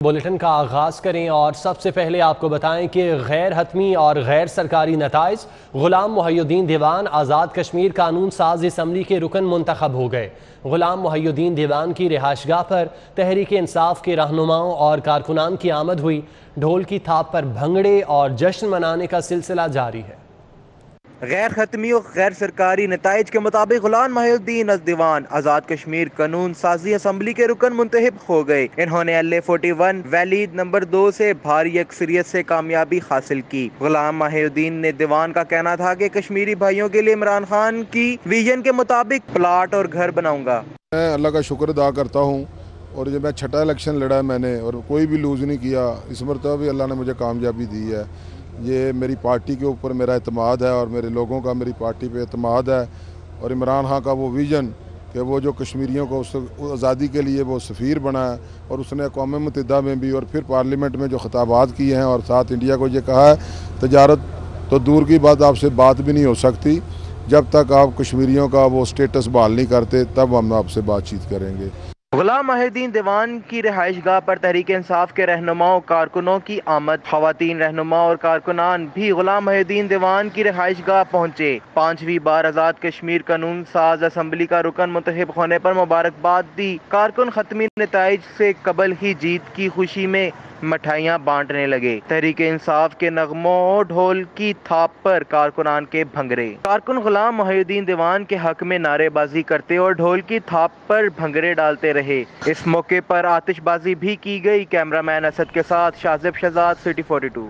Bulletin का आगाज करें और सबसे पहले आपको बताएं कि गैर हतमी और गैर सरकारी नताइज गुलाम मुहिउद्दीन दीवान आज़ाद कश्मीर कानून साज असम्बली के रुकन मुंतखब हो गए। गुलाम मुहिउद्दीन दीवान की रिहाइशगाह पर तहरीक इंसाफ के रहनुमाओं और कारकुनान की आमद हुई। ढोल की थाप पर भंगड़े और जश्न मनाने का सिलसिला जारी है। गैर खत्मी और गैर सरकारी नताइज के मुताबिक गुलाम मुहिउद्दीन दीवान आज़ाद कश्मीर कानून साजी असम्बली के रुकन मुंतखब हो गए। इन्होंने LA41 वैलीद नंबर 2 से भारी अक्सरियत से कामयाबी हासिल की। गुलाम मुहिउद्दीन ने दीवान का कहना था कि कश्मीरी भाइयों के लिए इमरान खान की विजन के मुताबिक प्लाट और घर बनाऊंगा। मैं अल्लाह का शुक्र अदा करता हूँ और जब मैं छठा इलेक्शन लड़ा मैंने और कोई भी लूज़ नहीं किया। इस मरतबा भी अल्लाह ने मुझे कामयाबी दी है। ये मेरी पार्टी के ऊपर मेरा एतमाद है और मेरे लोगों का मेरी पार्टी पे एतमाद है और इमरान खान का वो विज़न कि वो जो कश्मीरियों को उस आज़ादी के लिए वो सफ़ीर बना है और उसने अक़वाम मुत्तहिदा में भी और फिर पार्लियामेंट में जो खिताबात किए हैं और साथ इंडिया को ये कहा है तजारत तो दूर की बात, आपसे बात भी नहीं हो सकती जब तक आप कश्मीरियों का वो स्टेटस बहाल नहीं करते, तब हम आपसे बातचीत करेंगे। गुलाम मुहिउद्दीन दीवान की रिहाइशगाह पर तहरीक इंसाफ के रहनुमाओं कारकुनों की आमद। खवातीन रहनुमा और कारकुनान भी गुलाम मुहिउद्दीन दीवान की रिहाइशगाह पहुँचे। 5वीं बार आज़ाद कश्मीर कानून साज असम्बली का रुकन मुंतखब होने पर मुबारकबाद दी। कारकुन खत्मी नताइज से कबल ही जीत की खुशी में मिठाइयाँ बांटने लगे। तहरीक इंसाफ के नगमों और ढोल की थाप पर कारकुनान के भंगरे। कारकुन गुलाम मुहिउद्दीन दीवान के हक में नारेबाजी करते और ढोल की थाप पर भंगरे डालते रहे। इस मौके पर आतिशबाजी भी की गई। कैमरामैन असद के साथ शाजिब शहजाद, सिटी 42।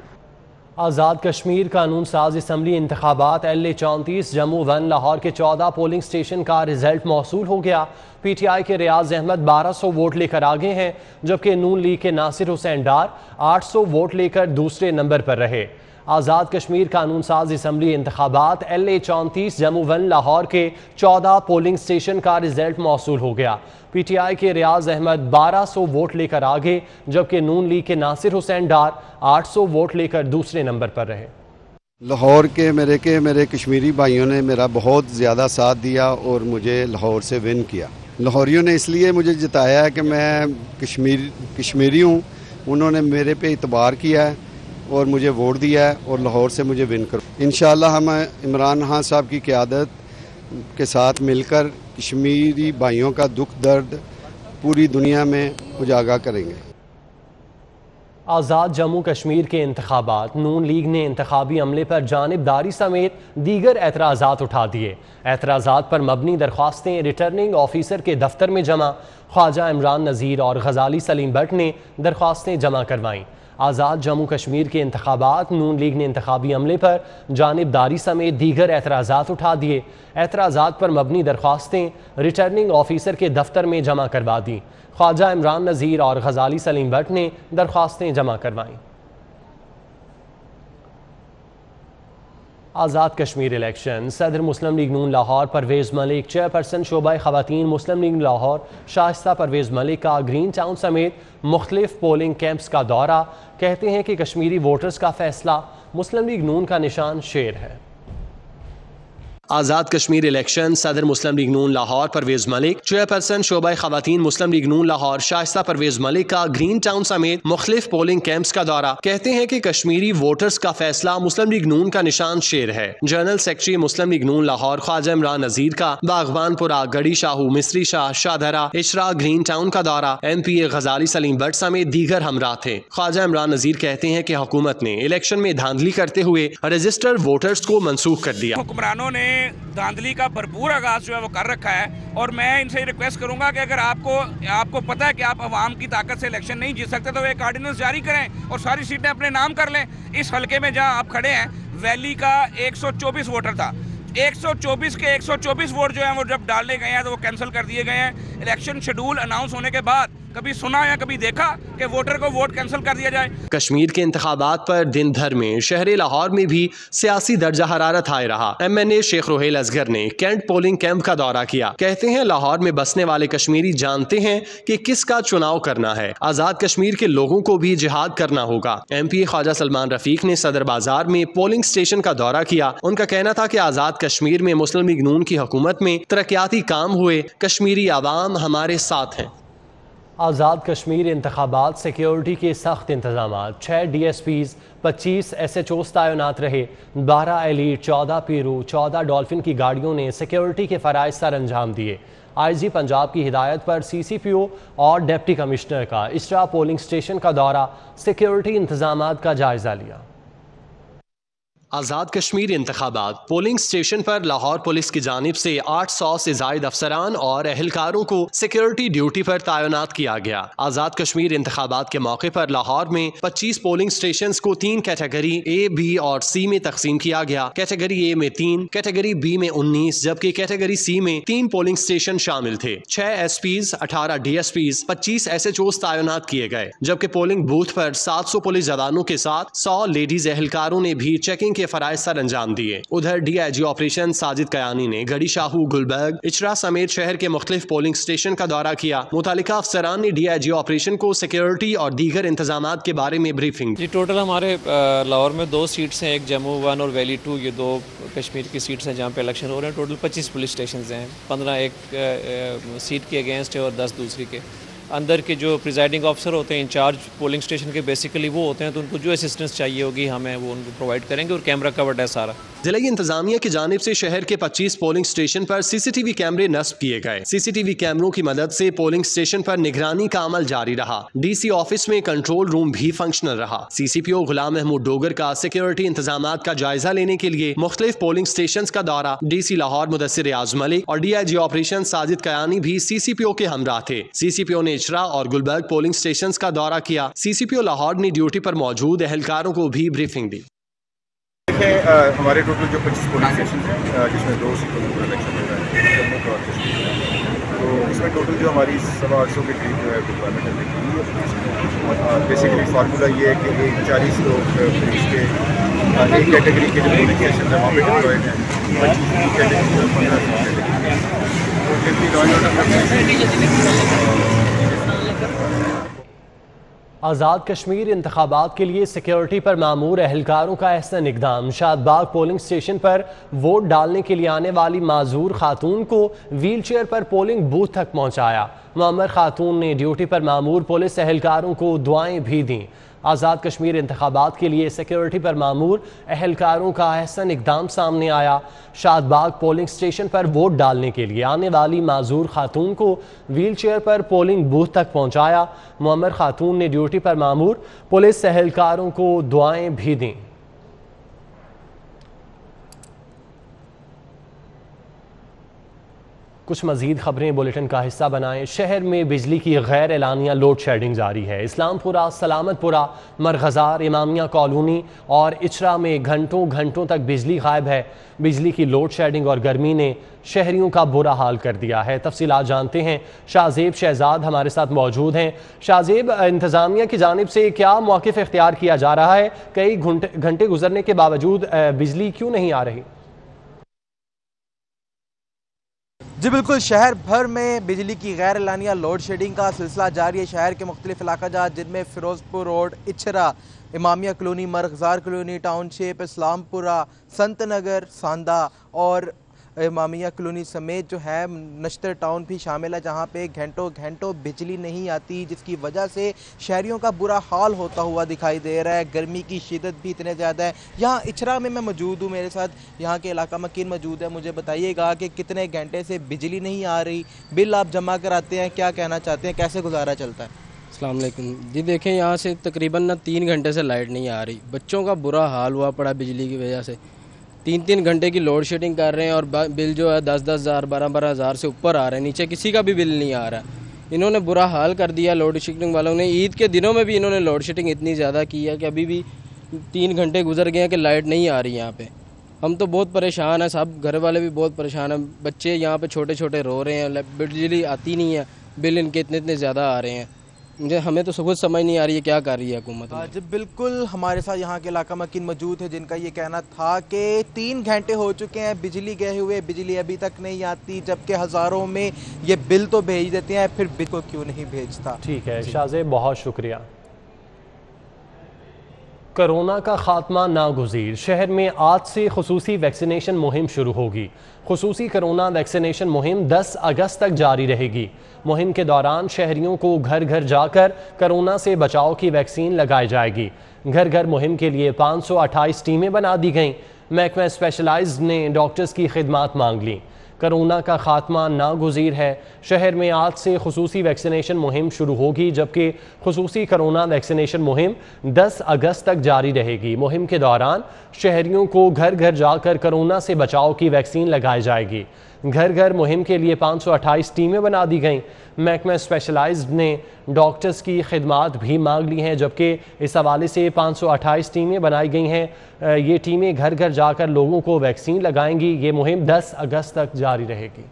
आज़ाद कश्मीर कानून साज असम्बली इंतखाबात LA34 जम्मू 1 लाहौर के 14 पोलिंग स्टेशन का रिजल्ट मौसूल हो गया। PTI के रियाज अहमद 1200 वोट लेकर आगे हैं, जबकि नून लीग के नासिर हुसैन डार 800 वोट लेकर दूसरे नंबर पर रहे। आज़ाद कश्मीर कानून साज असम्बली इंतखाबात LA34 जम्मू 1 लाहौर के 14 पोलिंग स्टेशन का रिजल्ट मौसूल हो गया। PTI के रियाज अहमद 1200 वोट लेकर आगे, जबकि नून लीग के नासिर हुसैन डार 800 वोट लेकर दूसरे नंबर पर रहे। लाहौर के मेरे कश्मीरी भाइयों ने मेरा बहुत ज़्यादा साथ दिया और मुझे लाहौर से विन किया। लाहौरियों ने इसलिए मुझे जिताया है कि मैं कश्मीरी हूँ। उन्होंने मेरे पे इतबार किया है और मुझे वोट दिया है और लाहौर से मुझे विन करो। इंशाअल्लाह हम इमरान खान साहब की क़यादत के साथ मिलकर कश्मीरी भाइयों का दुख दर्द पूरी दुनिया में उजागर करेंगे। आज़ाद जम्मू कश्मीर के इंतखाबात नून लीग ने इंतखाबी अमले पर जानिबदारी समेत दीगर एतराज़ात उठा दिए। एतराज़ात पर मबनी दरख्वास्तें रिटर्निंग ऑफिसर के दफ्तर में जमा। ख्वाजा इमरान नज़ीर और गजाली सलीम भट्ट ने दरख्वास्तें जमा करवाईं। आज़ाद जम्मू कश्मीर के इंतखाबात नून लीग ने इंतखाबी अमले पर जानिबदारी समेत दीगर एतराज़ात उठा दिए। एतराज़ात पर मबनी दरख्वास्तें रिटर्निंग ऑफिसर के दफ्तर में जमा करवा दी। ख्वाजा इमरान नज़ीर और गजाली सलीम भट्ट ने दरख्वास्तें जमा करवाईं। आज़ाद कश्मीर इलेक्शन सदर मुस्लिम लीग नून लाहौर परवेज़ मलिक, चेयरपर्सन शोबा खवातीन मुस्लिम लीग लाहौर शाइस्ता परवेज़ मलिक का ग्रीन टाउन समेत मुख्तलिफ पोलिंग कैंप्स का दौरा। कहते हैं कि कश्मीरी वोटर्स का फैसला मुस्लिम लीग नून का निशान शेर है। आज़ाद कश्मीर इलेक्शन सदर मुस्लिम लीग नून लाहौर परवेज़ मलिक, चेयरपर्सन शोबा खवातीन मुस्लिम लीग नून लाहौर शाइस्ता परवेज़ मलिक का ग्रीन टाउन समेत मुख्तलिफ पोलिंग कैंप्स का दौरा। कहते हैं कि कश्मीरी वोटर्स का फैसला मुस्लिम लीग नून का निशान शेर है। जनरल सेक्रेटरी मुस्लिम लीग नून लाहौर ख्वाजा इमरान नज़ीर का बागबानपुरा, गढ़ी शाहू, मिस्री शाह, शाहदरा, इशरा ग्रीन टाउन का दौरा। MPA गजाली सलीम भट्ट समेत दीगर हमरा थे। ख्वाजा इमरान नज़ीर कहते हैं कि हुकूमत ने इलेक्शन में धांधली करते हुए रजिस्टर्ड वोटर्स को मनसूख कर दिया। हुक्मरानों ने धांधली का भरपूर आगाज जो है वो कर रखा है और मैं इनसे रिक्वेस्ट करूंगा कि अगर आपको पता है कि आप अवाम की ताकत से इलेक्शन नहीं जीत सकते तो एक ऑर्डिनेंस जारी करें और सारी सीटें अपने नाम कर लें। इस हलके में जहां आप खड़े हैं वैली का 124 वोटर था। 124 के 124 वोट जो है वो जब डालने गए हैं तो वो कैंसिल कर दिए गए हैं। इलेक्शन शेड्यूल अनाउंस होने के बाद कभी सुना या कभी देखा कि वोटर को वोट कैंसिल कर दिया जाए। कश्मीर के इंतखाबात पर दिन भर में शहर लाहौर में भी सियासी दर्जा हरारत हाई रहा। MNA शेख रोहेल असगर ने कैंट पोलिंग कैंप का दौरा किया। कहते हैं लाहौर में बसने वाले कश्मीरी जानते हैं कि किसका चुनाव करना है। आज़ाद कश्मीर के लोगों को भी जिहाद करना होगा। MPA ख्वाजा सलमान रफीक ने सदर बाजार में पोलिंग स्टेशन का दौरा किया। उनका कहना था कि आज़ाद कश्मीर में मुस्लिम लीग नून की हुकूमत में तरक्याती काम हुए, कश्मीरी आवाम हमारे साथ हैं। आज़ाद कश्मीर इंतखाबात सिक्योरिटी के सख्त इंतजाम, 6 DSPs, 25 SHOs तैनात रहे, 12 एलीट, 14 पीरू, 14 डॉल्फिन की गाड़ियों ने सिक्योरिटी के फ़राइज़ सर अंजाम दिए। IG पंजाब की हिदायत पर CCPO और डिप्टी कमिश्नर का इचरा पोलिंग स्टेशन का दौरा, सिक्योरिटी इंतजामात का जायज़ा लिया। आज़ाद कश्मीर इंतखाबात पोलिंग स्टेशन पर लाहौर पुलिस की जानिब से 800 से जायद अफसरान और एहलकारों को सिक्योरिटी ड्यूटी पर तैनात किया गया। आज़ाद कश्मीर इंतखाबात के मौके पर लाहौर में 25 पोलिंग स्टेशन को 3 कैटेगरी A, B और C में तकसीम किया गया। कैटेगरी A में 3, कैटेगरी B में 19 जबकि कैटेगरी C में 3 पोलिंग स्टेशन शामिल थे। 6 SPs, 18 DSPs, 25 SHOs तैनात किए गए, जबकि पोलिंग बूथ पर 700 पुलिस जवानों के साथ 100 लेडीज एहलकारों ने भी चेकिंग के फराइज सर अंजाम दिए। उधर DIG ऑपरेशन साजिद कयानी ने गड़ी शाहू, गुलबर्ग, इचरा समेत शहर के मुख्तलिफ पोलिंग स्टेशन का दौरा किया। मुतालिका अफसरान ने DIG ऑपरेशन को सिक्योरिटी और दीगर इंतजामात के बारे में ब्रीफिंग जी। टोटल हमारे लाहौर में 2 सीट्स हैं, एक जम्मू 1 और वैली 2, ये 2 कश्मीर की सीट्स हैं जहाँ पे इलेक्शन हो रहे हैं। टोटल 25 पुलिस स्टेशन हैं, 15 एक सीट के अगेंस्ट है और 10 दूसरी के। अंदर के जो प्रिजाइडिंग ऑफिसर होते हैं, इंचार्ज पोलिंग स्टेशन के बेसिकली वो होते हैं, तो उनको जो असिस्टेंस चाहिए होगी हमें वो उनको प्रोवाइड करेंगे और कैमरा कवर्ड है सारा। जिला इंतजामिया की जानिब से शहर के 25 पोलिंग स्टेशन पर CCTV कैमरे नस्ब किए गए। CCTV कैमरों की मदद से पोलिंग स्टेशन पर निगरानी का अमल जारी रहा। DC ऑफिस में कंट्रोल रूम भी फंक्शनल रहा। CCPO गुलाम महमूद डोगर का सिक्योरिटी इंतजामात का जायजा लेने के लिए मुख्तलिफ पोलिंग स्टेशन का दौरा, DC लाहौर मुदस्सिर रियाज मलिक और DIG ऑपरेशन साजिद कयानी भी CCPO के हमराह थे। CCPO ने इचरा और गुलबर्ग पोलिंग स्टेशन का दौरा किया। CCPO लाहौर ने ड्यूटी पर मौजूद एहलकारों को भी ब्रीफिंग दी। हमारे टोटल जो 25 पोलिंग स्टेशन हैं, जिसमें 2 सीटों पर इलेक्शन हो रहा है, जम्मू और कश्मीर, तो इसमें टोटल जो हमारी 850 के करीब जो है रिक्वायरमेंट है। बेसिकली फार्मूला ये है कि 40 लोग पुलिस के एक कैटेगरी के जो पोलिंग स्टेशन है वहाँ पर डिप्लॉयड हैं, 25 कैटेगरी और 15 कैटेगरी, तो जितनी law and order Azad Kashmir इंतखाबात के लिए सिक्योरिटी पर मामूर एहलकारों का अहसन इक़दाम। शादबाग पोलिंग स्टेशन पर वोट डालने के लिए आने वाली माजूर खातून को व्हील चेयर पर पोलिंग बूथ तक पहुँचाया। मुअम्मर खातून ने ड्यूटी पर मामूर पुलिस एहलकारों को दुआएं भी दी। आज़ाद कश्मीर इंतखाबात के लिए सिक्योरिटी पर मामूर एहलकारों का अहसन इक़दाम सामने आया। शादबाग पोलिंग स्टेशन पर वोट डालने के लिए आने वाली माजूर खातून को व्हील चेयर पर पोलिंग बूथ तक पहुँचाया। मुअम्मर खातून ने ड्यूटी पर मामूर पुलिस एहलकारों को दुआएं भी दी। कुछ मजीद खबरें बुलेटिन का हिस्सा बनाएं। शहर में बिजली की गैर एलानिया लोड शेडिंग जारी है। इस्लामपुरा, सलामतपुरा, मरगजार, इमामिया कॉलोनी और इचरा में घंटों घंटों तक बिजली गायब है। बिजली की लोड शेडिंग और गर्मी ने शहरियों का बुरा हाल कर दिया है। तफसीलात जानते हैं, शाहजेब शहजाद हमारे साथ मौजूद हैं। शाहजेब, इंतज़ामिया की जानिब से क्या मौक़िफ़ इख्तियार किया जा रहा है? कई घंटे गुजरने के बावजूद बिजली क्यों नहीं आ रही? जी बिल्कुल, शहर भर में बिजली की गैर एलानिया लोड शेडिंग का सिलसिला जारी है। शहर के मुख्तलिफ इलाका जात जिनमें Ferozepur road, Ichhra, Imamia colony, Marghzar colony, township, Islampura, Sant Nagar, सांदा और इमामिया कॉलोनी समेत जो है नश्तर टाउन भी शामिल है, जहाँ पे घंटों घंटों बिजली नहीं आती, जिसकी वजह से शहरियों का बुरा हाल होता हुआ दिखाई दे रहा है। गर्मी की शिद्दत भी इतने ज़्यादा है। यहाँ इचरा में मैं मौजूद हूँ, मेरे साथ यहाँ के इलाका मकीन मौजूद है। मुझे बताइएगा कि कितने घंटे से बिजली नहीं आ रही, बिल आप जमा कराते हैं, क्या कहना चाहते हैं, कैसे गुजारा चलता है? अस्सलाम वालेकुम जी। देखें, यहाँ से तकरीबन 3 घंटे से लाइट नहीं आ रही। बच्चों का बुरा हाल हुआ पड़ा बिजली की वजह से। 3-3 घंटे की लोड शेडिंग कर रहे हैं और बिल जो है 10-10 हज़ार 12-12 हज़ार से ऊपर आ रहे हैं। नीचे किसी का भी बिल नहीं आ रहा। इन्होंने बुरा हाल कर दिया लोड शेडिंग वालों ने। ईद के दिनों में भी इन्होंने लोड शेडिंग इतनी ज़्यादा की है कि अभी भी 3 घंटे गुजर गए हैं कि लाइट नहीं आ रही यहाँ पे। हम तो बहुत परेशान हैं, सब घर वाले भी बहुत परेशान हैं। बच्चे यहाँ पे छोटे छोटे रो रहे हैं, बिजली आती नहीं है, बिल इनके इतने ज़्यादा आ रहे हैं। हमें तो कुछ समझ नहीं आ रही है क्या कर रही है हुकूमत। जी बिल्कुल, हमारे साथ यहाँ के इलाका मकीन मौजूद है जिनका ये कहना था कि 3 घंटे हो चुके हैं बिजली गए हुए, बिजली अभी तक नहीं आती, जबकि हज़ारों में ये बिल तो भेज देते हैं, फिर बिल को क्यों नहीं भेजता। ठीक है शाहजेब, बहुत शुक्रिया। कोरोना का खात्मा नागुज़ीर। शहर में आज से खुसूसी वैक्सीनेशन मुहिम शुरू होगी। खुसूसी कोरोना वैक्सीनेशन मुहिम 10 अगस्त तक जारी रहेगी। मुहिम के दौरान शहरियों को घर घर जाकर कोरोना से बचाव की वैक्सीन लगाई जाएगी। घर घर मुहिम के लिए 528 टीमें बना दी गईं। महकमा स्पेशलाइज्ड ने डॉक्टर्स की खिदमात मांग ली। कोरोना का खात्मा नागुज़ीर है। शहर में आज से खुसूसी वैक्सीनेशन मुहिम शुरू होगी, जबकि खुसूसी कोरोना वैक्सीनेशन मुहिम 10 अगस्त तक जारी रहेगी। मुहिम के दौरान शहरियों को घर घर जाकर कोरोना से बचाव की वैक्सीन लगाई जाएगी। घर घर मुहिम के लिए 528 टीमें बना दी गईं। महकमा स्पेशलाइज्ड ने डॉक्टर्स की खिदमात भी मांग ली हैं, जबकि इस हवाले से 528 टीमें बनाई गई हैं। ये टीमें घर घर जाकर लोगों को वैक्सीन लगाएंगी। ये मुहिम 10 अगस्त तक जारी रहेगी।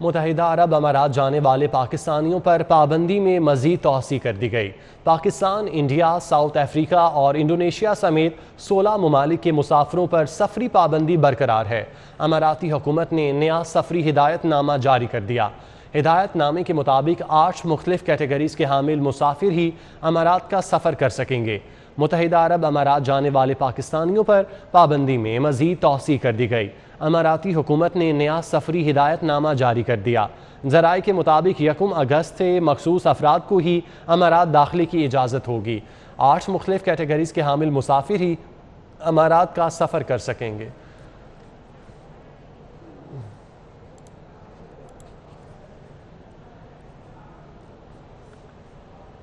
मुत्तहिदा अरब अमारात जाने वाले पाकिस्तानियों पर पाबंदी में मज़ीद तोसी कर दी गई। पाकिस्तान, इंडिया, साउथ अफ्रीका और इंडोनेशिया समेत 16 ममालिक के मुसाफिरों पर सफरी पाबंदी बरकरार है। अमाराती हुकूमत ने नया सफरी हिदायतनामा जारी कर दिया। हिदायतनामे के मुताबिक 8 मुख्तलिफ कैटेगरीज़ के हामिल मुसाफिर ही अमारात का सफ़र कर सकेंगे। मुत्तहिदा अरब अमारात जाने वाले पाकिस्तानियों पर पाबंदी में मज़ीद तोसी कर दी गई। अमाराती हुकूमत ने नया सफरी हिदायतनामा जारी कर दिया। ज़राए के मुताबिक 1 अगस्त से मखसूस अफराद को ही अमारात दाखिले की इजाज़त होगी। 8 मुख्तलिफ कैटेगरीज़ के हामिल मुसाफिर ही अमारात का सफ़र कर सकेंगे।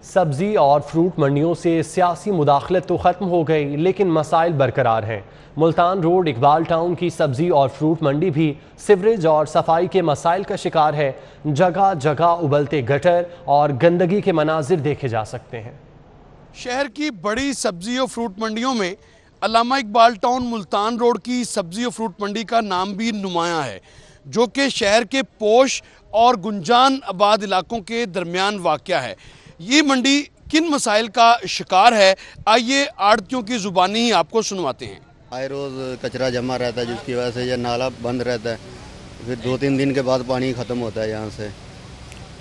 सब्ज़ी और फ्रूट मंडियों से सियासी मुदाखलत तो ख़त्म हो गई, लेकिन मसाइल बरकरार हैं। मुल्तान रोड इकबाल टाउन की सब्ज़ी और फ्रूट मंडी भी सीवरेज और सफाई के मसाइल का शिकार है। जगह जगह उबलते गटर और गंदगी के मनाजिर देखे जा सकते हैं। शहर की बड़ी सब्ज़ी और फ्रूट मंडियों में अल्लामा इकबाल टाउन मुल्तान रोड की सब्ज़ी और फ्रूट मंडी का नाम भी नुमायां है, जो कि शहर के पोश और गुंजान आबाद इलाकों के दरमियान वाक़या है। ये मंडी किन मसाइल का शिकार है, आइए आड़तियों की ज़ुबानी ही आपको सुनवाते हैं। आए रोज़ कचरा जमा रहता है, जिसकी वजह से यह नाला बंद रहता है। फिर 2-3 दिन के बाद पानी ख़त्म होता है यहाँ से।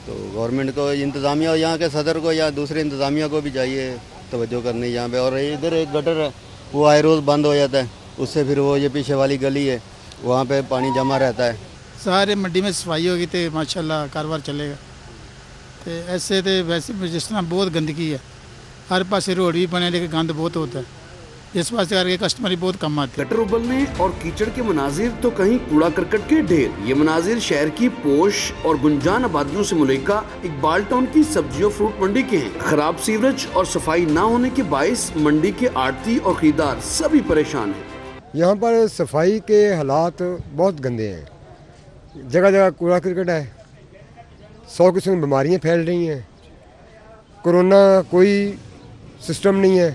तो गवर्नमेंट को, इंतज़ामिया, यहाँ के सदर को या दूसरे इंतज़ामिया को भी चाहिए तवज्जो करनी यहाँ पे। और इधर एक गटर है, वो आए रोज़ बंद हो जाता है। उससे फिर वो ये पीछे वाली गली है, वहाँ पर पानी जमा रहता है। सारे मंडी में सफाई होगी तो माशाल्लाह कारोबार चलेगा। तो ऐसे तो वैसे जिस तरह बहुत गंदगी है, हर पास रोड भी बने लेकिन गंद बहुत होता है, इस वास्ते करके कस्टमर ही बहुत कम आते हैं। गटर उबलने और कीचड़ के मनाजिर तो कहीं कूड़ा करकट के ढेर। ये मनाजिर शहर की पोश और गुंजान आबादियों से मुल्का इकबाल टाउन की सब्जी और फ्रूट मंडी के हैं। खराब सीवरेज और सफाई न होने के बाइस मंडी के आड़ती और खरीदार सभी परेशान हैं। यहाँ पर सफाई के हालात बहुत गंदे हैं। जगह जगह कूड़ा करकट है, 100 किस्म की बीमारियाँ फैल रही हैं। कोरोना कोई सिस्टम नहीं है,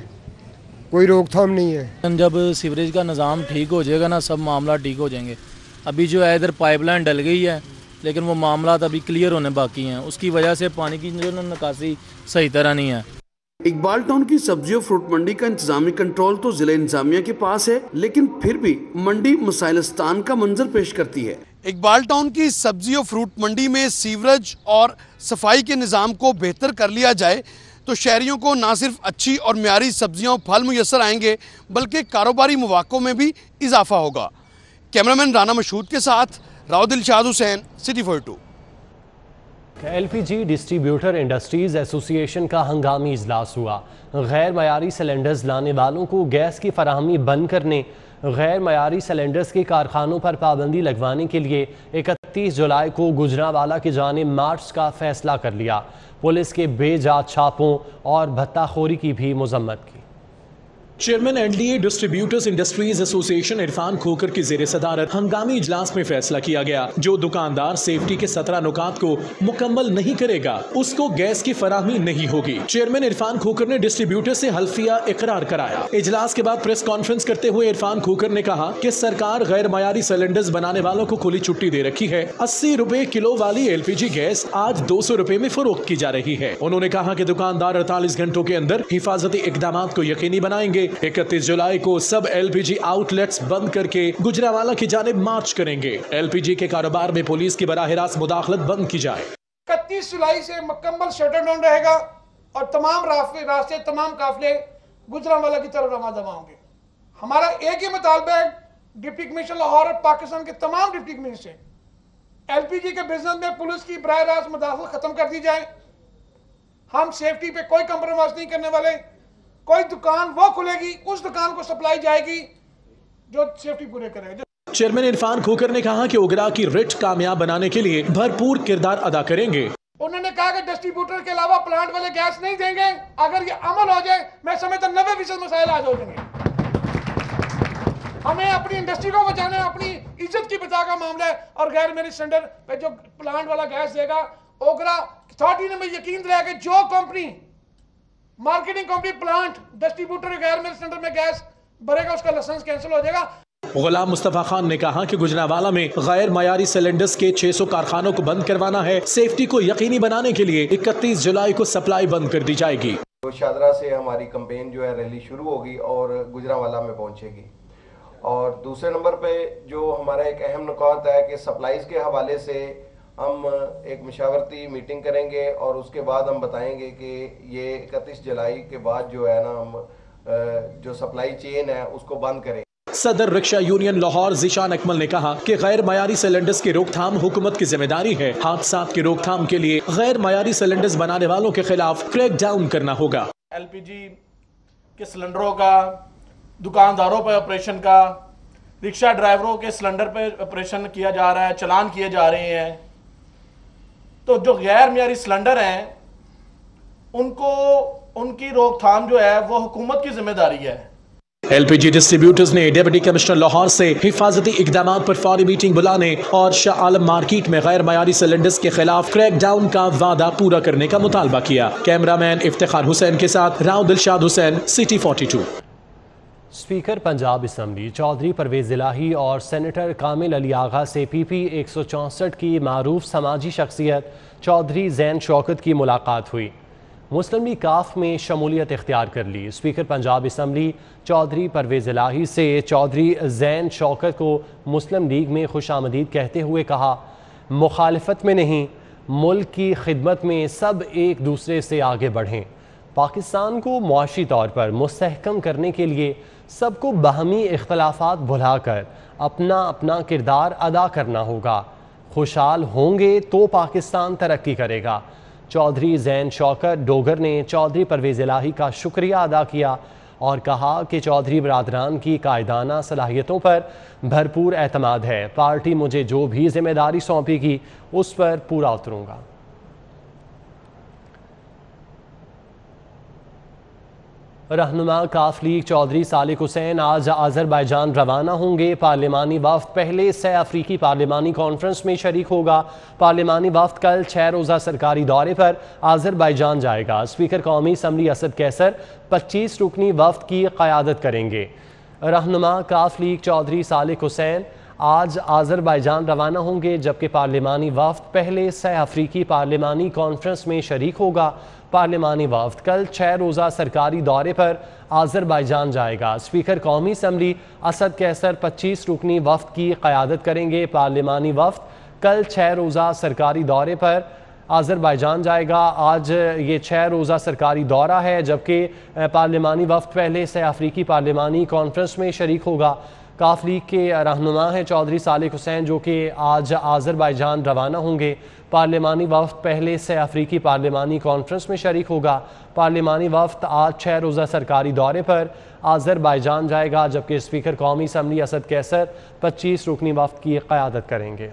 कोई रोकथाम नहीं है। जब सीवरेज का निज़ाम ठीक हो जाएगा ना, सब मामला ठीक हो जाएंगे। अभी जो है इधर पाइपलाइन डल गई है, लेकिन वो मामला अभी क्लियर होने बाकी हैं। उसकी वजह से पानी की जो निकासी सही तरह नहीं है। इकबाल टाउन की सब्जी और फ्रूट मंडी का इंतजामी कंट्रोल तो जिला इंतजामिया के पास है, लेकिन फिर भी मंडी मसाइलस्तान का मंजर पेश करती है। इकबाल टाउन की सब्जी और फ्रूट मंडी में सीवरेज और सफाई के निज़ाम को बेहतर कर लिया जाए तो शहरियों को न सिर्फ अच्छी और म्यारी सब्जियां और फल मुयसर आएंगे, बल्कि कारोबारी मौक़ों में भी इजाफा होगा। कैमरामैन राना मशहूद के साथ Rao Dilshad Hussain, city 42। LPG distributor industries association का हंगामी इजलास हुआ। गैर मयारी सिलेंडर्स लाने वालों को गैस की फराहमी बंद करने, गैर मयारी सिलेंडर्स के कारखानों पर पाबंदी लगवाने के लिए 31 जुलाई को गुजरांवाला की जानिब मार्च का फैसला कर लिया। पुलिस के बेजात छापों और भत्ताखोरी की भी मजम्मत की। Chairman NDA distributors industries association Irfan Khokhar की जेर सदारत हंगामी इजलास में फैसला किया गया। जो दुकानदार सेफ्टी के 17 नुकात को मुकम्मल नहीं करेगा, उसको गैस की फराहमी नहीं होगी। चेयरमैन इरफान खोकर ने डिस्ट्रीब्यूटर से हल्फिया इकरार कराया। इजलास के बाद प्रेस कॉन्फ्रेंस करते हुए इरफान खोकर ने कहा कि सरकार गैर मयारी सिलेंडर्स बनाने वालों को खुली छुट्टी दे रखी है। 80 रुपए किलो वाली LPG गैस आज 200 रुपए में फरोख्त की जा रही है। उन्होंने कहा कि दुकानदार 48 घंटों के अंदर हिफाजती इकदाम को यकीनी बनाएंगे। 31 जुलाई को सब LPG आउटलेट्स बंद करके गुजरांवाला की जानिब मार्च करेंगे। LPG के कारोबार में पुलिस की बराह रास्त मुदाखलत बंद की जाए। 31 जुलाई से मुकम्मल शटर डाउन रहेगा और तमाम रास्ते तमाम काफिले गुजरांवाला की तरफ रवाना होंगे। हमारा एक ही मुतालबा है, डिप्टी कमिश्नर लाहौर और पाकिस्तान के तमाम डिप्टी कमिश्नर से LPG के बिजनेस में पुलिस की बराह रास्त मुदाखलत खत्म कर दी जाए। हम सेफ्टी पे कोई कंप्रोमाइज नहीं करने वाले। कोई दुकान वो खुलेगी, उस दुकान को सप्लाई जाएगी जो सेफ्टी पूरे करेगा। चेयरमैन इरफान खोकर ने कहा कि ओगरा की रिट कामयाब बनाने के लिए भरपूर किरदार अदा करेंगे। उन्होंने कहा कि डिस्ट्रीब्यूटर के अलावा प्लांट वाले गैस नहीं देंगे। अगर ये अमल हो जाए, मैं समझता 90% मसाइल आज हो जाएंगे। हमें अपनी इंडस्ट्री को बचाना है, अपनी इज्जत की बचा का मामला है। और गैर मेरिट सिलेंडर पे जो प्लांट वाला गैस देगा, ओगरा अथॉरिटी ने मुझे यकीन दिलाया कि जो company marketing company plant distributor गैर मेरिट सिलेंडर में गैस भरेगा, उसका लाइसेंस कैंसिल हो जाएगा। गुलाम मुस्तफा खान ने कहा कि गुजरांवाला में गैर मयारी सिलेंडर्स के 600 कारखानों को बंद करवाना है। सेफ्टी को यकीनी बनाने के लिए 31 जुलाई को सप्लाई बंद कर दी जाएगी। तो शादरा से हमारी कैंपेन जो है रैली शुरू होगी और गुजरांवाला में पहुंचेगी। और दूसरे नंबर पे जो हमारा एक अहम नुकात है कि सप्लाईज के हवाले से हम एक मशावरती मीटिंग करेंगे और उसके बाद हम बताएंगे कि ये 31 जुलाई के बाद जो है ना हम जो सप्लाई चेन है उसको बंद करें। सदर रिक्शा यूनियन लाहौर ज़ीशान अकमल ने कहा कि गैर मयारी सिलेंडर्स की रोकथाम हुकूमत की जिम्मेदारी है। हादसात की रोकथाम के लिए गैर मयारी सिलेंडर्स बनाने वालों के खिलाफ क्रैक डाउन करना होगा। LPG के सिलेंडरों का, दुकानदारों पर ऑपरेशन का, रिक्शा ड्राइवरों के सिलेंडर पे ऑपरेशन किया जा रहा है, चलान किए जा रहे हैं। तो जो गैर मयारी सिलेंडर हैं उनको उनकी रोकथाम जो है वो हुकूमत की जिम्मेदारी है। LPG डिस्ट्रीब्यूटर्स ने डिप्टी कमिश्नर लाहौर से हिफाजती इकदाम पर फौरी मीटिंग बुलाने और शाह आलम मार्केट में गैर मयारी सिलेंडर्स के खिलाफ क्रैक डाउन का वादा पूरा करने का मुतालबा किया। कैमरामैन इफ्तिखार हुसैन के साथ Rao Dilshad Hussain, city 42। Speaker Punjab assembly Chaudhry Pervaiz Elahi और सेनेटर कामिल अली आगा से PP 164 की मारूफ समाजी शख्सियत चौधरी जैन शौकत की मुलाकात हुई। मुस्लिम लीग काफ में शमूलियत इख्तियार कर ली। स्पीकर पंजाब असम्बली चौधरी परवेज इलाही से चौधरी जैन शौकत को मुस्लिम लीग में खुशामदीद कहते हुए कहा, मुखालफत में नहीं, मुल्क की खिदमत में सब एक दूसरे से आगे बढ़ें। पाकिस्तान को मुआशी तौर पर मुस्तहकम करने के लिए सबको बाहमी इख्तलाफात भुलाकर अपना अपना किरदार अदा करना होगा। खुशहाल होंगे तो पाकिस्तान तरक्की करेगा। चौधरी जैन शौकत डोगर ने चौधरी परवेज इलाही का शुक्रिया अदा किया और कहा कि चौधरी बरादरान की कायदाना सलाहियतों पर भरपूर एतमाद है। पार्टी मुझे जो भी जिम्मेदारी सौंपेगी उस पर पूरा उतरूँगा। रहनुमा काफ लीग चौधरी सालिक हुसैन आज अज़रबैजान रवाना होंगे। पार्लिमानी वफ्द पहले सह अफ्रीकी पार्लिमानी कॉन्फ्रेंस में शरीक होगा। पार्लिमानी वफ्द कल 6 रोज़ा सरकारी दौरे पर अज़रबैजान जाएगा। स्पीकर कौमी असम्बली असद कैसर 25 रुकनी वफ्द की क़यादत करेंगे। रहनुमा काफ लीग चौधरी सालिक हुसैन आज अज़रबैजान रवाना होंगे, जबकि पार्लिमानी वफ्द पहले सह अफ्रीकी पार्लिमानी कॉन्फ्रेंस में शरीक होगा। पार्लिमानी वफ्द कल 6 रोज़ा सरकारी दौरे पर अज़रबैजान जाएगा। स्पीकर कौमी असम्बली असद कैसर 25 रुकनी वफ्द की क़यादत करेंगे। पार्लिमानी वफ्द कल 6 रोज़ा सरकारी दौरे पर अज़रबैजान जाएगा। आज ये 6 रोज़ा सरकारी दौरा है, जबकि पार्लिमानी वफ्द पहले सह अफ्रीकी पार्लिमानी कॉन्फ्रेंस में शरीक होगा। काफ लीग के रहनुमा हैं चौधरी सालिक हुसैन, जो कि आज अज़रबैजान रवाना होंगे। पार्लिमानी वफ्द पहले से अफ्रीकी पार्लिमानी कॉन्फ्रेंस में शरीक होगा। पार्लिमानी वफ्द आज 6 रोज़ा सरकारी दौरे पर अज़रबैजान जाएगा, जबकि स्पीकर कौमी असम्बली असद कैसर 25 रुकनी वफ्द की क़यादत करेंगे।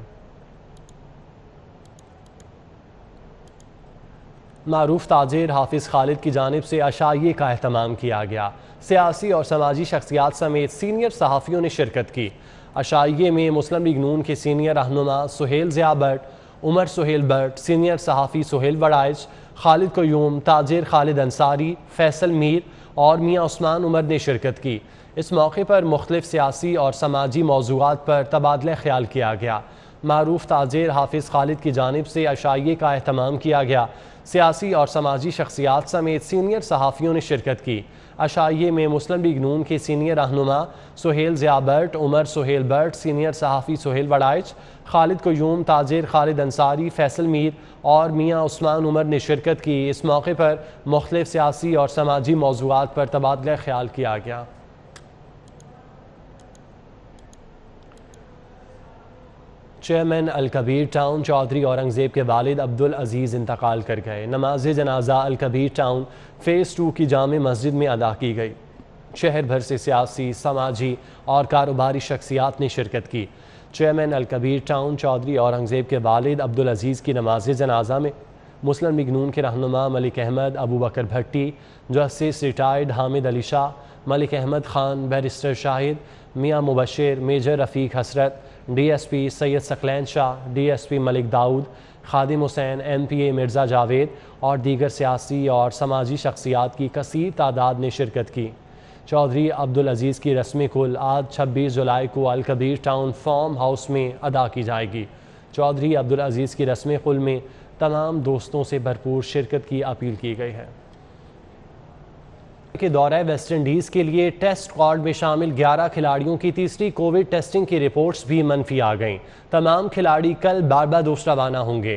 मारूफ ताजिर हाफिज़ खालिद की जानिब से अशाइये का एहतमाम किया गया। सियासी और समाजी शख्सियात समेत सीनियर सहाफ़ियों ने शिरकत की। अशाइये में मुस्लिम लीग नून के सीनियर रहनुमा सुहेल ज़िया भट्ट, उमर सुहेल भट्ट, सीनियर सहाफ़ी सुहेल वड़ाइज, खालिद क़यूम, ताजिर खालिद अंसारी, फैसल मीर और मियाँ उस्मान उमर ने शिरकत की। इस मौके पर मुख्तलिफ सियासी और समाजी मौज़ूआत पर तबादला ख्याल किया गया। मारूफ ताजिर हाफिज़ खालिद की जानिब से अशाइये का एहतमाम किया गया। सियासी और समाजी शख्सियात समेत सीनियर सहाफ़ियों ने शिरकत की। अशाइये में मुस्लिम लीग नून के सीनियर रहनुमा सुहेल ज़िया बट, उमर सुहेल बट, सीनियर सहाफ़ी सुहेल वड़ाइच, खालिद क़यूम, ताजिर खालिद अंसारी, फैसल मीर और मियाँ उस्मान उमर ने शिरकत की। इस मौके पर मुख्तलिफ सियासी और समाजी मौज़ूआत पर तबादला ख्याल किया गया। चेयरमैन अलकबीर टाउन चौधरी औरंगज़ेब के वालिद अब्दुल अजीज़ इंतकाल कर गए। नमाज जनाजा अलकबीर टाउन फ़ेज़ 2 की जामे मस्जिद में अदा की गई। शहर भर से सियासी, समाजी और कारोबारी शख्सियात ने शिरकत की। चेयरमैन अलकबीर टाउन चौधरी औरंगज़ेब के वालिद अब्दुल अजीज़ की नमाज जनाजा में मुस्लिम लीग नून के रहनुमा Malik Ahmad, Abu Bakar Bhatti, justice retired Hamid Ali Shah, Malik Ahmad Khan, barrister Shahid, Mian Mubashir, major रफ़ीक हसरत, DSP सैयद सकलैन शाह, DSP मलिक दाऊद, खादिम हुसैन, MPA मिर्ज़ा जावेद और दीगर सियासी और समाजी शख्सियात की कसीर तादाद ने शिरकत की। चौधरी अब्दुल अजीज़ की रस्म कुल आज 26 जुलाई को अलकबीर टाउन फार्म हाउस में अदा की जाएगी। चौधरी अब्दुल अजीज़ की रस्म कुल में तमाम दोस्तों से भरपूर शिरकत की अपील की गई है। के दौरे वेस्ट इंडीज़ के लिए टेस्ट स्क्वाड में शामिल 11 खिलाड़ियों की तीसरी कोविड टेस्टिंग की रिपोर्ट्स भी मनफी आ गईं। तमाम खिलाड़ी कल बारबाडोस रवाना होंगे।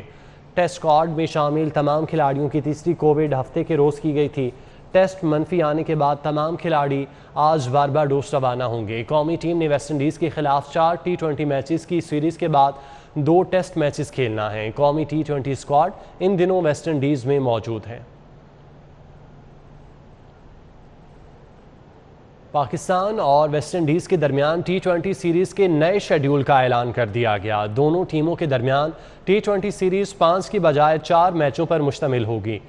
टेस्ट स्क्वाड में शामिल तमाम खिलाड़ियों की तीसरी कोविड हफ्ते के रोज़ की गई थी। टेस्ट मनफी आने के बाद तमाम खिलाड़ी आज बारबाडोस रवाना होंगे। कौमी टीम ने वेस्ट इंडीज़ के खिलाफ 4 T20 मैचेस की सीरीज़ के बाद 2 टेस्ट मैचेस खेलना है। कौमी T20 स्क्वाड इन दिनों वेस्ट इंडीज़ में मौजूद है। पाकिस्तान और वेस्ट इंडीज़ के दरमियान T20 सीरीज़ के नए शेड्यूल का ऐलान कर दिया गया। दोनों टीमों के दरमियान T20 सीरीज़ 5 की बजाय 4 मैचों पर मुश्तमिल होगी।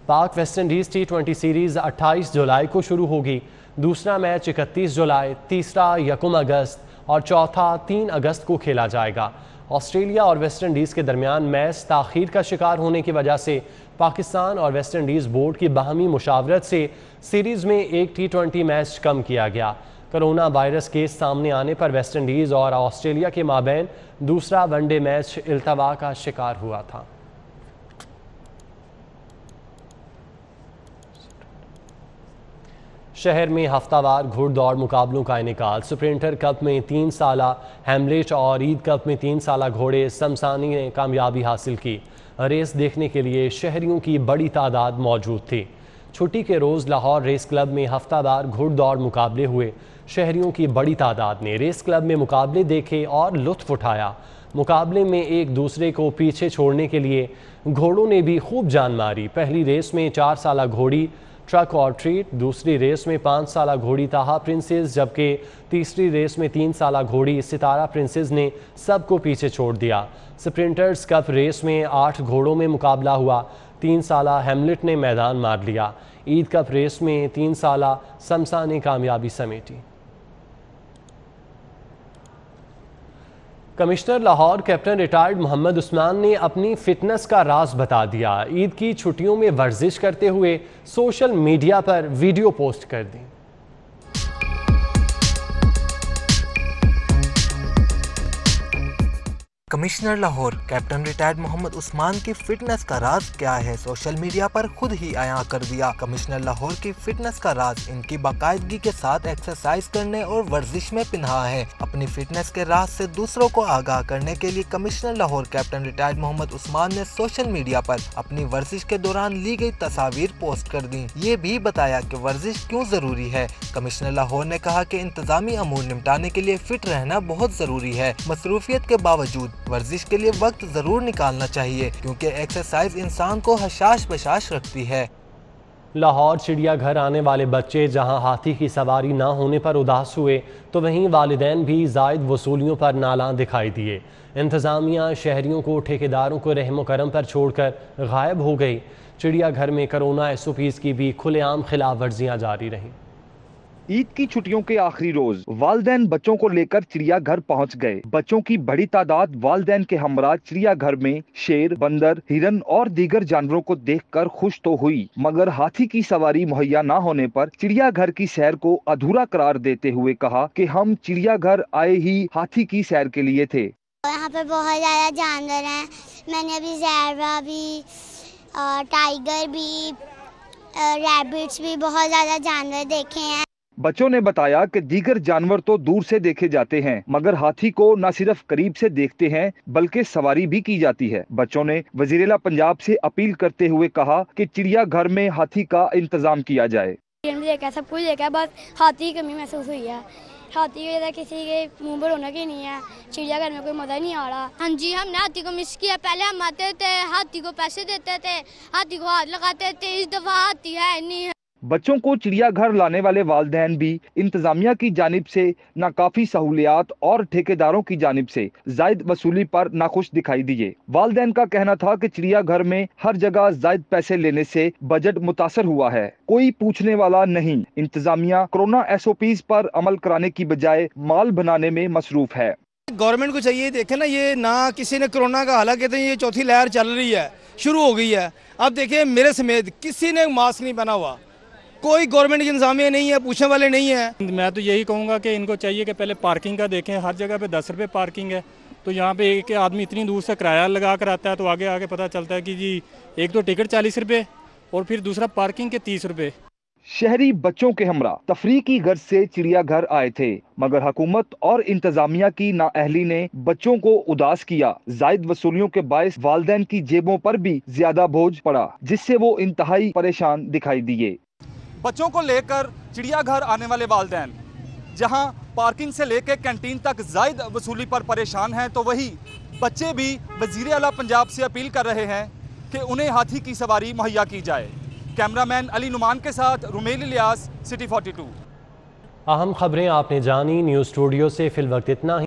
पाक वेस्ट इंडीज़ T20 सीरीज़ 28 जुलाई को शुरू होगी। दूसरा मैच 31 जुलाई, तीसरा 1 अगस्त और चौथा 3 अगस्त को खेला जाएगा। ऑस्ट्रेलिया और वेस्ट इंडीज़ के दरमियान मैच ताख़ीर का शिकार होने की वजह से पाकिस्तान और वेस्ट इंडीज़ बोर्ड की बाहमी मुशावरत से सीरीज़ में एक T20 मैच कम किया गया। कोरोना वायरस केस सामने आने पर वेस्ट इंडीज़ और ऑस्ट्रेलिया के माबैन दूसरा वनडे मैच इल्तवा का शिकार हुआ था। शहर में हफ्तावार घुड़दौड़ मुकाबलों का इनेकाल। स्प्रिंटर कप में 3 साला हैमलेट और ईद कप में 3 साला घोड़े समसानी ने कामयाबी हासिल की। रेस देखने के लिए शहरियों की बड़ी तादाद मौजूद थी। छुट्टी के रोज़ लाहौर रेस क्लब में हफ्तावार घुड़दौड़ मुकाबले हुए। शहरियों की बड़ी तादाद ने रेस क्लब में मुकाबले देखे और लुत्फ़ उठाया। मुकाबले में एक दूसरे को पीछे छोड़ने के लिए घोड़ों ने भी खूब जान मारी। पहली रेस में 4 साला घोड़ी ट्रक और ट्रीट, दूसरी रेस में 5 साला घोड़ी ताहा प्रिंसेस, जबकि तीसरी रेस में 3 साला घोड़ी सितारा प्रिंसेस ने सबको पीछे छोड़ दिया। स्प्रिंटर्स कप रेस में 8 घोड़ों में मुकाबला हुआ। 3 साला हैमलेट ने मैदान मार लिया। ईद कप रेस में 3 साला समसा ने कामयाबी समेटी। Commissioner Lahore captain retired Mohammad Usman ने अपनी फिटनेस का राज बता दिया। ईद की छुट्टियों में वर्जिश करते हुए सोशल मीडिया पर वीडियो पोस्ट कर दी। Commissioner Lahore captain retired Mohammad Usman की फिटनेस का राज क्या है, सोशल मीडिया पर खुद ही आया कर दिया। कमिश्नर लाहौर की फिटनेस का राज इनकी बाकायदगी के साथ एक्सरसाइज करने और वर्जिश में पिन्हा है। अपनी फिटनेस के राज से दूसरों को आगाह करने के लिए commissioner Lahore captain retired Mohammad Usman ने सोशल मीडिया पर अपनी वर्जिश के दौरान ली गई तस्वीर पोस्ट कर दी। ये भी बताया कि वर्जिश क्यों जरूरी है। कमिश्नर लाहौर ने कहा कि इंतजामी अमूर निपटाने के लिए फिट रहना बहुत जरूरी है। मसरूफियत के बावजूद वर्जिश के लिए वक्त जरूर निकालना चाहिए, क्योंकि एक्सरसाइज इंसान को हशाश बशाश रखती है। लाहौर चिड़ियाघर आने वाले बच्चे जहां हाथी की सवारी ना होने पर उदास हुए, तो वहीं वालिदैन भी जायद वसूलियों पर नालां दिखाई दिए। इंतजामिया शहरियों को ठेकेदारों को रहमो करम पर छोड़कर गायब हो गई। चिड़ियाघर में कोरोना SOPs की भी खुलेआम खिलाफ वर्जियाँ जारी रहीं। ईद की छुट्टियों के आखिरी रोज वालिदैन बच्चों को लेकर चिड़ियाघर पहुंच गए। बच्चों की बड़ी तादाद वालिदैन के हमरा चिड़ियाघर में शेर, बंदर, हिरन और दीगर जानवरों को देखकर खुश तो हुई, मगर हाथी की सवारी मुहैया न होने पर चिड़ियाघर की सैर को अधूरा करार देते हुए कहा कि हम चिड़ियाघर आए ही हाथी की सैर के लिए थे। यहाँ पे बहुत ज़्यादा जानवर हैं। मैंने अभी ज़ेब्रा भी, टाइगर भी, रैबिट्स भी, बहुत ज़्यादा जानवर देखे हैं। बच्चों ने बताया कि दीगर जानवर तो दूर से देखे जाते हैं, मगर हाथी को न सिर्फ करीब से देखते हैं बल्कि सवारी भी की जाती है। बच्चों ने वज़ीर-ए-आला पंजाब से अपील करते हुए कहा कि चिड़ियाघर में हाथी का इंतजाम किया जाए। देखा, सब कुछ देखा, बस हाथी की कमी महसूस हुई है। हाथी की वजह किसी के मुंह पर रौनक ही नहीं है, चिड़ियाघर में कोई मजा नहीं आ रहा। हाँ जी, हमने हाथी को मिस किया। पहले हम आते थे, हाथी को पैसे देते थे, हाथी को हाथ लगाते थे। इस दफा हाथी है नहीं है। बच्चों को चिड़ियाघर लाने वाले वालिदैन भी इंतजामिया की जानिब से नाकाफी सहूलियात और ठेकेदारों की जानिब से जायद वसूली पर नाखुश दिखाई दिए। वालिदैन का कहना था कि चिड़ियाघर में हर जगह जायद पैसे लेने से बजट मुतासर हुआ है, कोई पूछने वाला नहीं। इंतजामिया कोरोना SOPs पर अमल कराने की बजाय माल बनाने में मसरूफ है। गवर्नमेंट को चाहिए, देखे ना, ये ना किसी ने कोरोना का, हालांकि तो ये चौथी लहर चल रही है, शुरू हो गई है। अब देखिए मेरे समेत किसी ने मास्क नहीं पहना हुआ, कोई गवर्नमेंट की इंतजामिया नहीं है, पूछने वाले नहीं है। मैं तो यही कहूँगा कि इनको चाहिए कि पहले पार्किंग का देखें। हर जगह पे 10 रुपये पार्किंग है, तो यहाँ पे एक आदमी इतनी दूर से किराया लगा कर आता है, तो आगे आगे पता चलता है कि जी एक तो टिकट 40 रुपये और फिर दूसरा पार्किंग के 30 रुपये। शहरी बच्चों के हमरा तफरीह की गर्ज से चिड़ियाघर आए थे, मगर हुकूमत और इंतजामिया की नाअहली ने बच्चों को उदास किया। जायद वसूलियों के बायस वालिदैन की जेबों पर भी ज्यादा बोझ पड़ा, जिससे वो इंतहाई परेशान दिखाई दिए। बच्चों को लेकर चिड़ियाघर आने वाले वालिदैन जहां पार्किंग से लेकर कैंटीन तक जायद वसूली पर परेशान हैं, तो वही बच्चे भी वज़ीर-ए-आला पंजाब से अपील कर रहे हैं कि उन्हें हाथी की सवारी मुहैया की जाए। कैमरामैन अली नुमान के साथ रुमेल इलियास, सिटी 42। अहम खबरें आपने जानी। न्यूज़ स्टूडियो से फिल वक्त इतना ही।